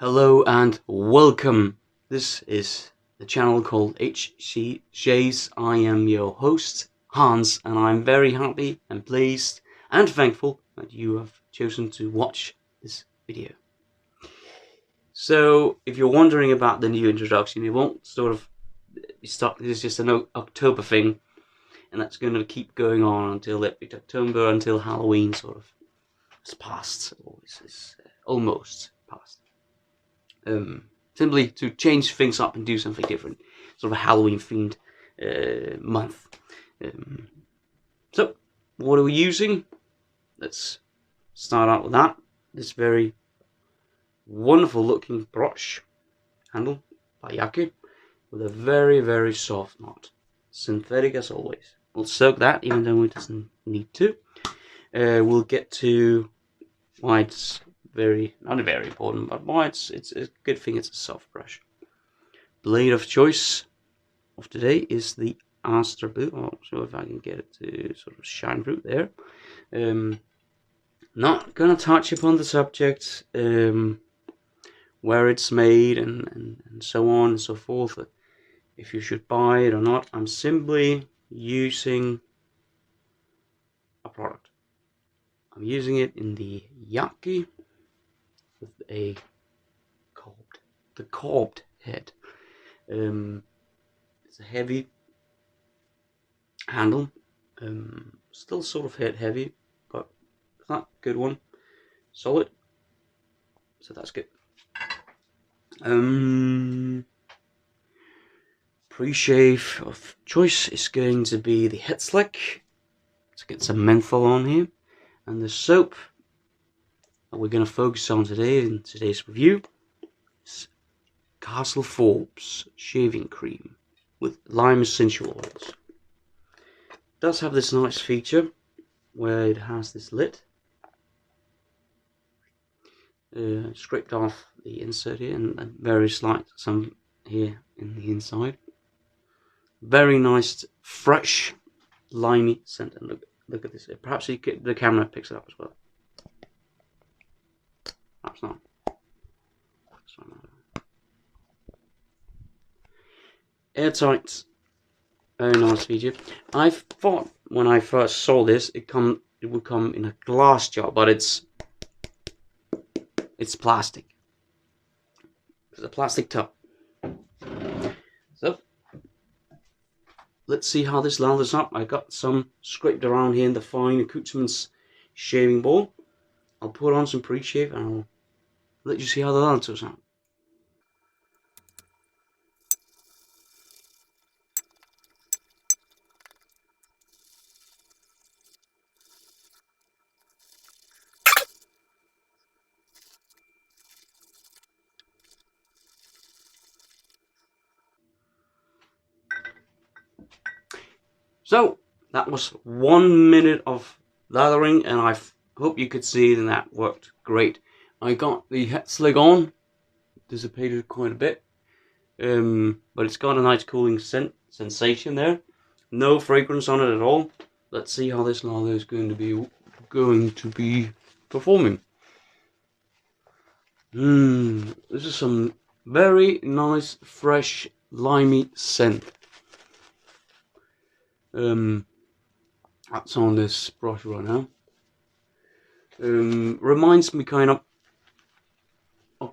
Hello and welcome. This is the channel called HCJs. I am your host, Hans, and I'm very happy and pleased and thankful that you have chosen to watch this video. So, if you're wondering about the new introduction, it won't sort of start. This is just an October thing, and that's going to keep going on until October, until Halloween sort of is past, or is almost past. Simply to change things up and do something different, sort of a Halloween themed month. So, what are we using? Let's start out with that. This very wonderful looking brush handle by Yaku with a very soft knot, synthetic as always. We'll soak that even though it doesn't need to. We'll get to why it's not very important, but why it's a good thing it's a soft brush. Blade of choice of today is the Aster Blue. Oh, so if I can get it to sort of shine through there. Not gonna touch upon the subject, where it's made and so on and so forth, if you should buy it or not. I'm simply using a product. I'm using it in the Yaki with the corbed head. It's a heavy handle, still sort of heavy, but it's not a good one. Solid, so that's good. Pre-shave of choice is going to be the head slick. Let's get some menthol on here, and the soap that we're going to focus on today in today's review is Castle Forbes shaving cream with lime essential oils. It does have this nice feature where it has this lid, scraped off the insert here, and very slight some here in the inside. Very nice, fresh, limey scent. And look at this. Perhaps the camera picks it up as well. Perhaps not. Airtight, very nice feature. I thought when I first saw this it would come in a glass jar, but it's plastic. It's a plastic tub. So let's see how this lathers up. I got some scraped around here in the fine accoutrements shaving bowl. I'll put on some pre-shave and I'll let you see how the lathers out. So that was 1 minute of lathering, and I hope you could see that worked great. I got the head slick on, dissipated quite a bit, but it's got a nice cooling sensation there. No fragrance on it at all. Let's see how this lather is going to be performing. This is some very nice, fresh, limey scent. That's on this brush right now. Reminds me kind of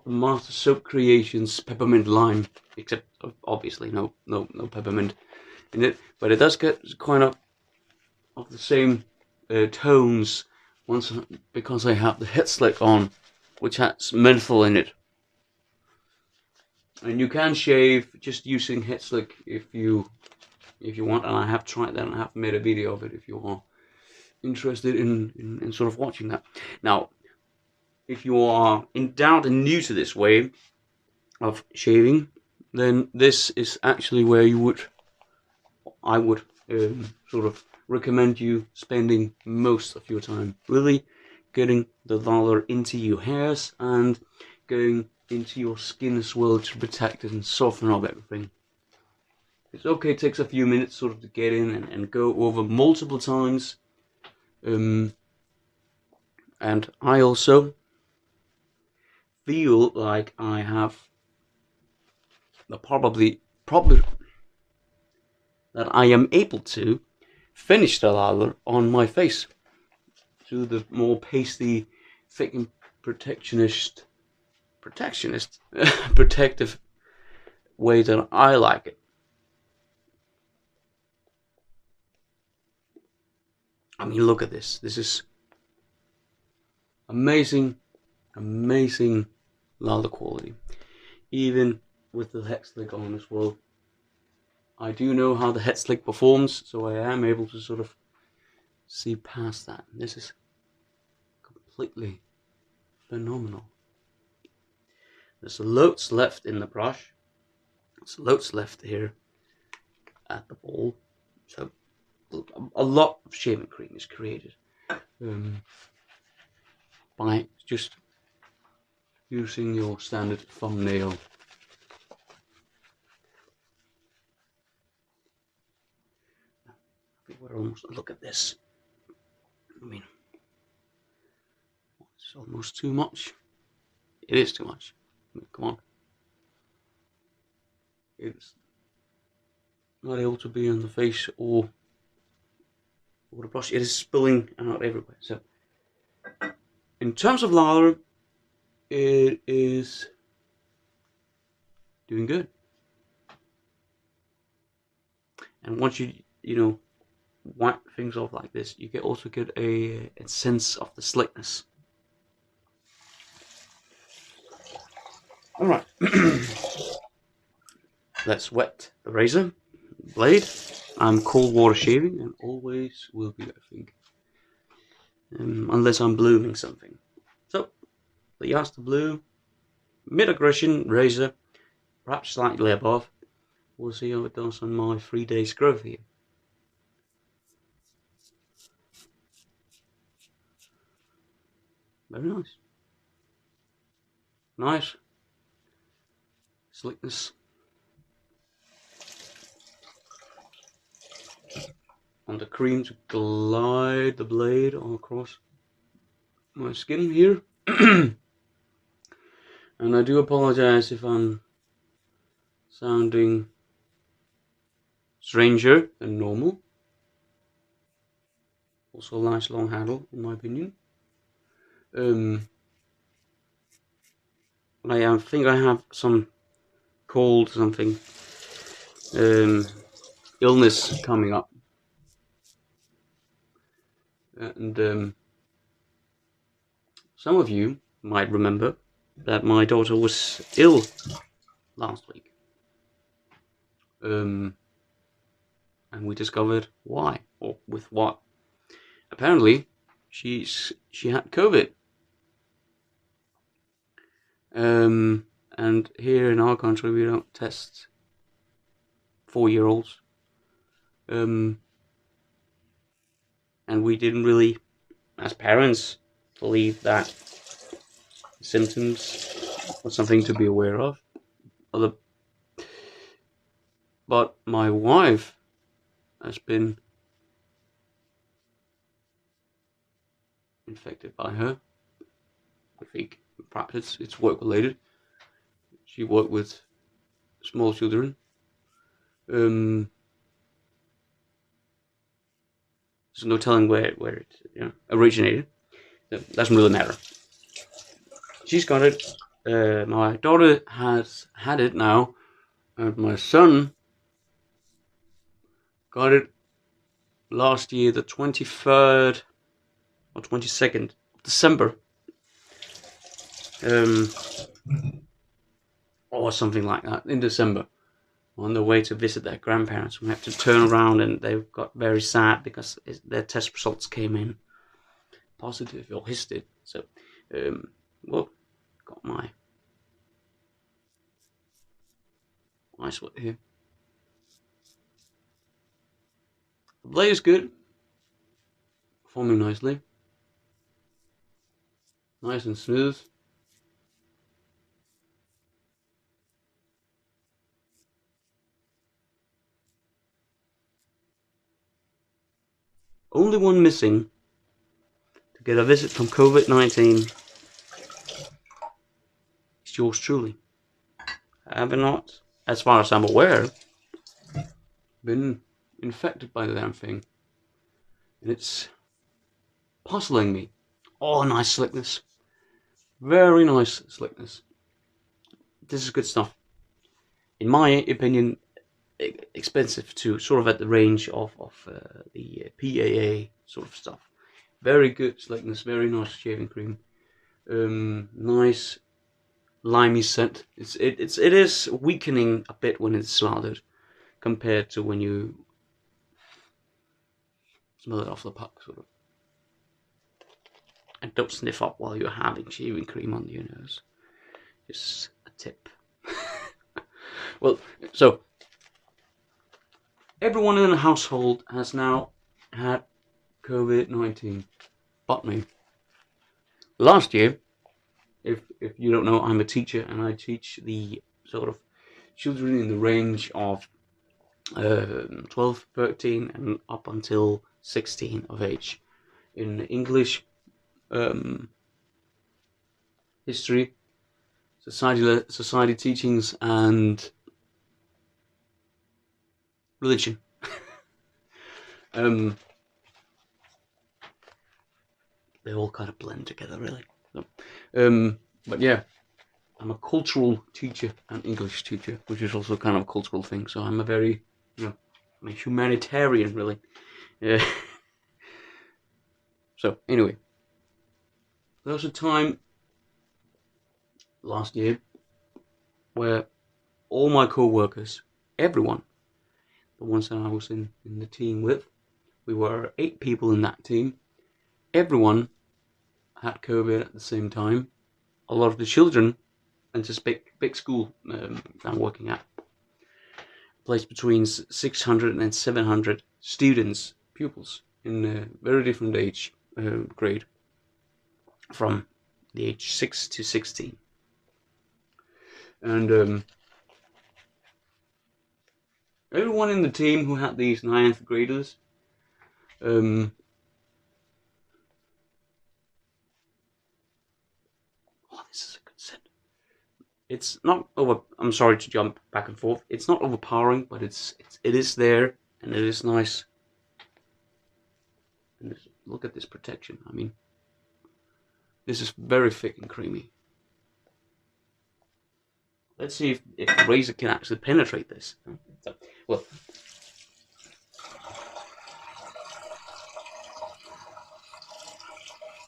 the Master Soap Creations peppermint lime, except obviously no peppermint in it, but it does get kind of the same tones because I have the head slick on, which has menthol in it. And you can shave just using head slick if you want, and I have tried that and I have made a video of it if you are interested in sort of watching that. Now, if you are in doubt and new to this way of shaving, then this is actually where I would sort of recommend you spending most of your time, really getting the lather into your hairs and going into your skin as well to protect it and soften up everything. It's okay, it takes a few minutes sort of to get in and go over multiple times. And I also feel like I have probably that I am able to finish the lather on my face to the more pasty, thick and protective way that I like it. I mean, look at this. This is amazing, amazing lather quality. Even with the head slick on as well. I do know how the head slick performs, so I am able to sort of see past that. This is completely phenomenal. There's loads left in the brush. There's loads left here at the ball. So a lot of shaving cream is created by just using your standard thumbnail. I think we're almost, look at this. I mean, it's almost too much. It is too much. I mean, come on. It's not able to be on the face or the brush. It is spilling out everywhere. So, in terms of lather, it is doing good. And once you wipe things off like this, you can also get a sense of the slickness. All right. Let's wet the razor blade. I'm cold water shaving and always will be, I think, unless I'm blooming something. So, the Yasta Blue mid-aggression razor, perhaps slightly above. We'll see how it does on my 3 days growth here. Very nice. Nice slickness on the cream to glide the blade all across my skin here. And I do apologize if I'm sounding stranger than normal. Also a nice long handle in my opinion. I think I have some cold something illness coming up, and some of you might remember that my daughter was ill last week, and we discovered why, or with what. Apparently she had COVID, and here in our country we don't test 4-year-olds, and we didn't really, as parents, believe that symptoms was something to be aware of. But my wife has been infected by her. I think perhaps it's work related. She worked with small children. There's no telling where it originated. It doesn't really matter. She's got it. My daughter has had it now, and my son got it last year, the 23rd or 22nd of December, or something like that, in December, on the way to visit their grandparents. We had to turn around, and they got very sad because their test results came in positive, or his did. So, well, got my sweat here. The blade is good, forming nicely, nice and smooth. Only one missing to get a visit from COVID-19. yours truly. I have not, as far as I'm aware, been infected by the damn thing. And it's puzzling me. Oh, nice slickness. Very nice slickness. This is good stuff. In my opinion, expensive too, sort of at the range of the PAA sort of stuff. Very good slickness, very nice shaving cream. Nice limey scent. It is weakening a bit when it's slathered compared to when you smell it off the puck, sort of. And don't sniff up while you're having shaving cream on your nose. Just a tip. Well, so everyone in the household has now had COVID-19, but me. Last year, if you don't know, I'm a teacher and I teach the sort of children in the range of 12, 13 and up until 16 of age in English, history, society teachings, and religion. They all kind of blend together, really. So, but yeah, I'm a cultural teacher and English teacher, which is also kind of a cultural thing. So I'm a very, I'm a humanitarian, really. Yeah. So anyway, there was a time last year where all my co-workers, everyone, the ones that I was in the team with, we were 8 people in that team. Everyone had COVID at the same time. A lot of the children, and this big school I'm working at, placed between 600 and 700 students, pupils, in a very different age grade, from the age 6 to 16. And everyone in the team who had these 9th graders, oh, this is a good set. It's not over. I'm sorry to jump back and forth. It's not overpowering, but it is there, and it is nice. And look at this protection. I mean, this is very thick and creamy. Let's see if the razor can actually penetrate this. So, well,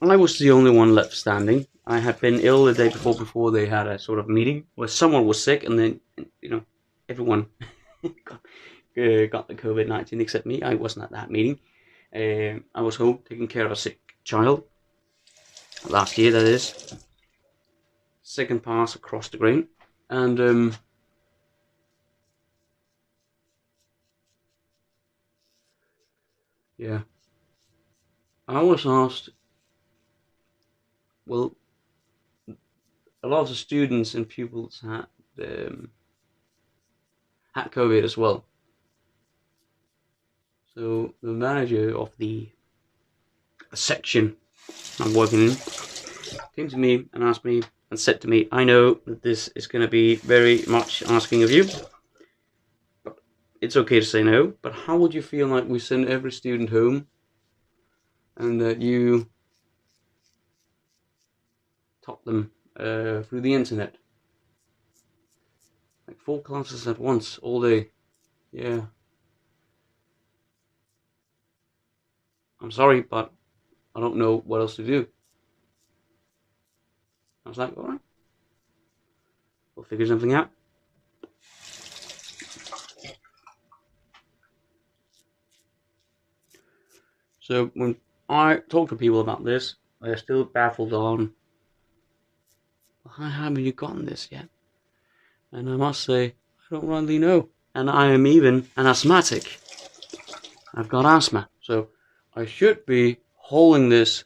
I was the only one left standing. I had been ill the day before they had a sort of meeting where someone was sick, and then, everyone got the COVID-19 except me. I wasn't at that meeting. I was home taking care of a sick child. Last year, that is. Second pass across the grain. And yeah, I was asked, well, a lot of the students and pupils had COVID as well. So the manager of the section I'm working in came to me and asked me and said to me, I know that this is going to be very much asking of you, but it's okay to say no, but how would you feel like we send every student home and that you taught them through the internet? Like 4 classes at once, all day. Yeah. I'm sorry, but I don't know what else to do. I was like, alright, we'll figure something out. So when I talk to people about this, they're still baffled on, how haven't you gotten this yet? And I must say, I don't really know. And I am even an asthmatic. I've got asthma, so I should be holding this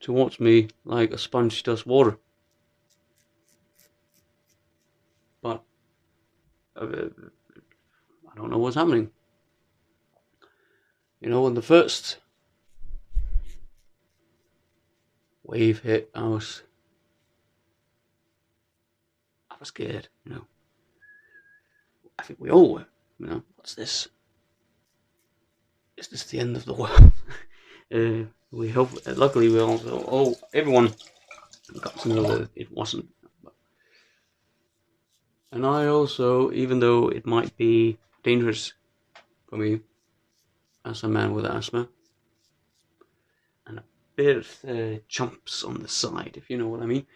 towards me like a sponge does water. But I don't know what's happening. When the first wave hit, I was I was scared, you know. I think we all were, you know. What's this? Is this the end of the world? We hope. Luckily, we also. Oh, everyone got to know that it wasn't. And I also, even though it might be dangerous for me as a man with asthma, and a bit of chumps on the side, if you know what I mean,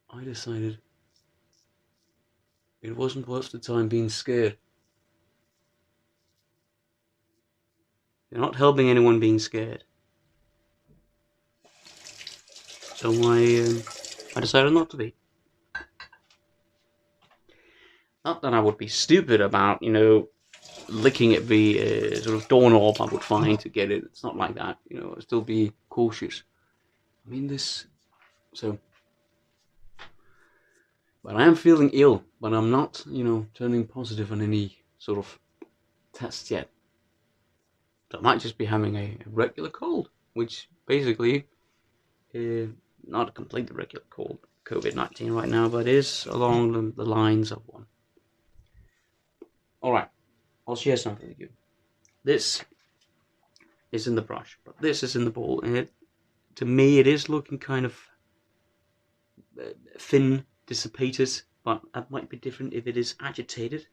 I decided it wasn't worth the time being scared. You're not helping anyone being scared. So I decided not to be. Not that I would be stupid about, you know, licking at the sort of doorknob I would find to get it. It's not like that, you know. I'd still be cautious. I mean, this. So. But I am feeling ill, but I'm not, you know, turning positive on any sort of tests yet. So I might just be having a regular cold, which basically not a completely regular cold, COVID-19 right now, but is along the lines of one. Alright, I'll share something with you. This is in the brush, but this is in the bowl, and to me it is looking kind of thin, dissipated, but that might be different if it is agitated.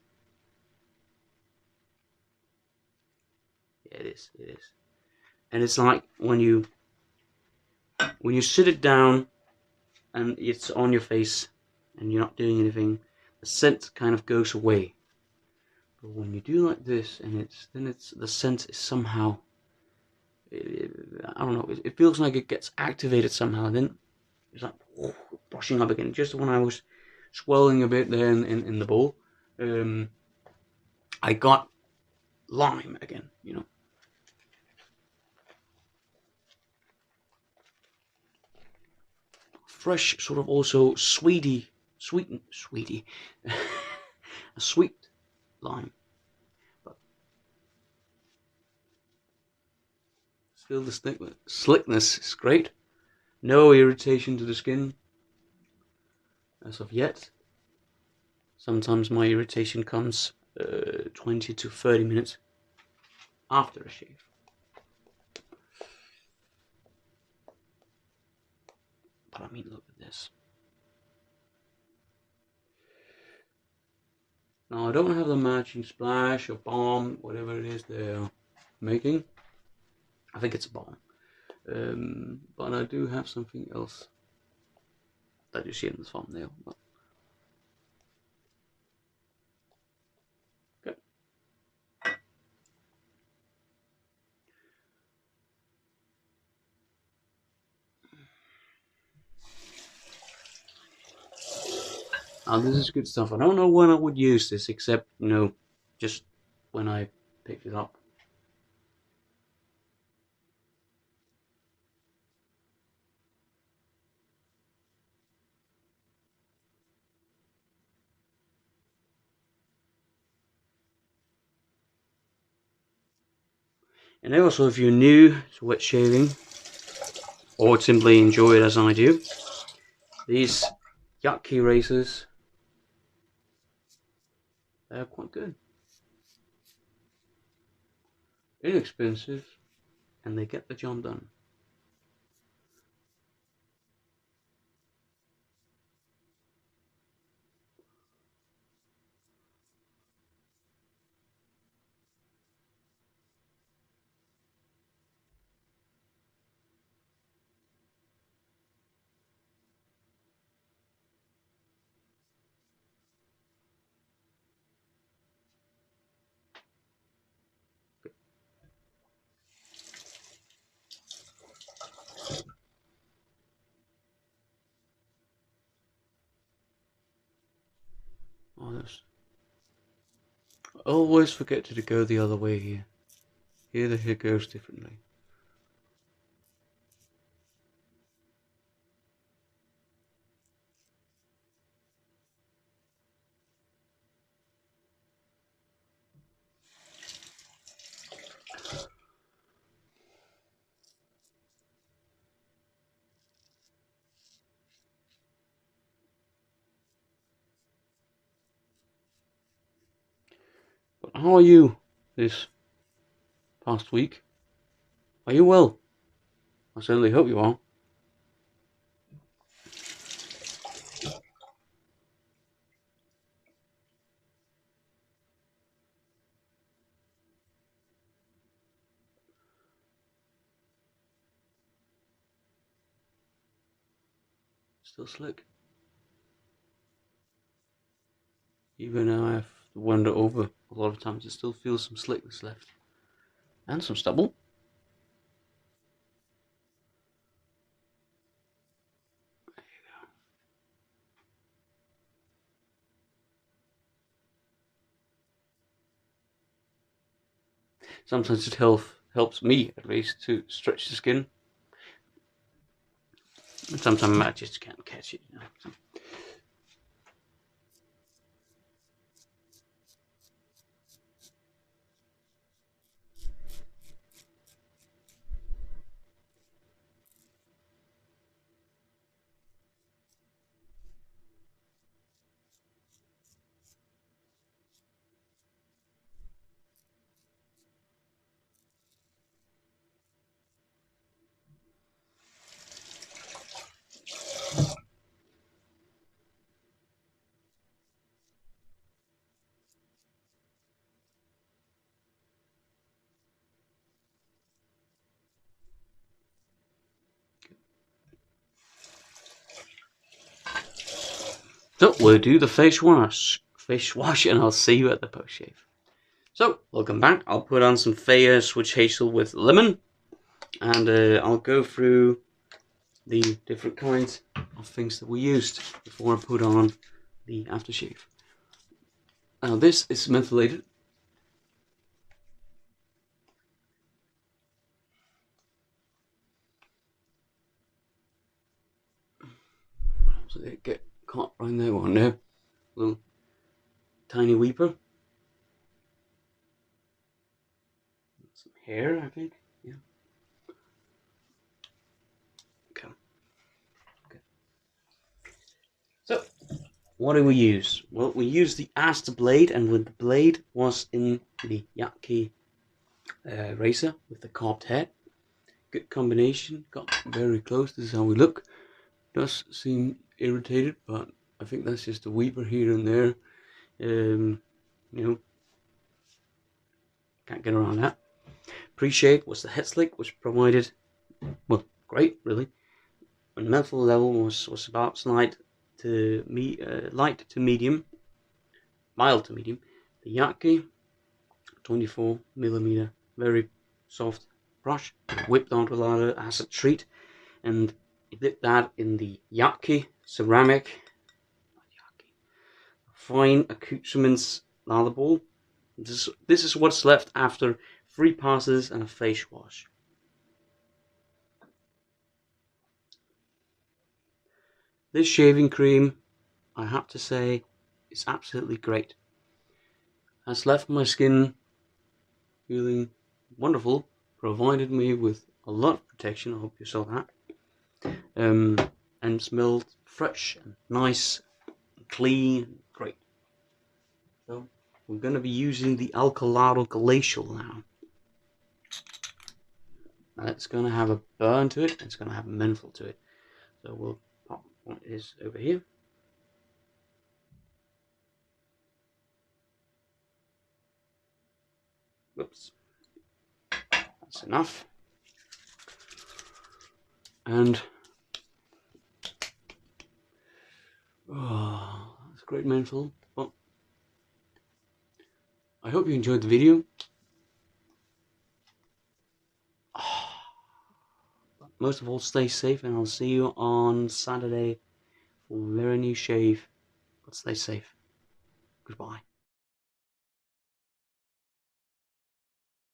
Yeah, it is. And it's like when you sit it down and it's on your face and you're not doing anything, the scent kind of goes away. But when you do like this, and the scent is somehow, I don't know, it feels like it gets activated somehow. And then it's like brushing up again. Just when I was swelling a bit there in the bowl, I got lime again, you know. Fresh, sort of also sweetie, a sweet lime. But still the slickness is great. No irritation to the skin as of yet. Sometimes my irritation comes 20 to 30 minutes after a shave. But I mean, look at this. Now I don't have the matching splash or balm, whatever it is they're making. I think it's a balm. But I do have something else that you see in the thumbnail. But okay. Now this is good stuff. I don't know when I would use this, except, you know, just when I picked it up. And also, if you're new to wet shaving, or simply enjoy it as I do, these Yucky razors, they're quite good. Inexpensive, and they get the job done. Honest. Always forget to go the other way here. Here the hair goes differently. how are you this past week? Are you well? I certainly hope you are. Still slick. Even though I have to wander over a lot of times, it still feels some slickness left. And some stubble. Sometimes it helps me, at least, to stretch the skin. And sometimes I just can't catch it, you know. So. So we'll do the face wash, and I'll see you at the post shave. So welcome back. I'll put on some Faya Switch Hazel with lemon, and I'll go through the different kinds of things that we used before I put on the aftershave. Now this is mentholated. So they get caught right there, one there. Little tiny weeper. Some hair, I think. Yeah. Okay. So, what do we use? Well, we used the Aster blade, and when the blade was in the Yaki razor with the carved head. Good combination. Got very close. This is how we look. Does seem irritated, but I think that's just a weeper here and there. You know, can't get around that. Pre-shade was the head slick, which provided, well, great really. And menthol level was about light to medium, mild to medium. The Yaki 24mm, very soft brush, whipped onto a lather as a treat, and did that in the Yaki ceramic fine accoutrements lather ball. This is what's left after 3 passes and a face wash. This shaving cream, I have to say, is absolutely great. Has left my skin feeling wonderful, provided me with a lot of protection. I hope you saw that. And smelled fresh and nice, and clean, and great. So we're going to be using the Alcalado Glacial now. And it's going to have a burn to it. It's going to have a menthol to it. So we'll pop what is over here. Whoops. That's enough. And oh, that's great menthol. Well, I hope you enjoyed the video. Most of all, stay safe, and I'll see you on Saturday for a very new shave. But stay safe. Goodbye.